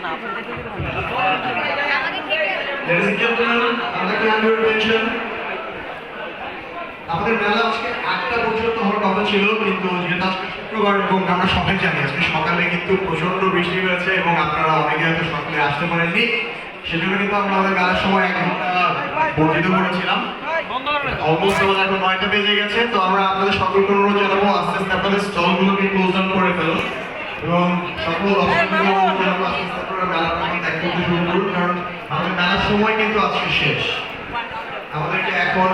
Ladies and gentlemen, I'd like to have your attention. আমাদের মেলা আজকে 8টা পর্যন্ত হওয়ার কথা ছিল, কিন্তু যেহেতু আজকে শুক্রবার এবং আমরা সবাই জানি আজকে সকালে কিন্তু প্রচন্ড বৃষ্টি হয়েছে এবং আপনারা অনেকে হয়তো সকালে আসতে পারেননি, সেজন্য কিন্তু আমরা আমাদের মেলার সময় 1 ঘন্টা বর্ধিত করেছিলাম। অলমোস্ট আমাদের এখন 9টা বেজে গেছে। তো আমরা আপনাদের সকলকে অনুরোধ জানাবো আস্তে আস্তে আপনাদের স্টলগুলোকে ক্লোজ ডাউন করে ফেলুন এবং সকল অপশনগুলো আস্তে আস্তে আপনারা মেলা প্রাঙ্গণ ত্যাগ করতে শুরু করুন, কারণ আমাদের মেলার সময় কিন্তু আজকে শেষ। আমাদেরকে এখন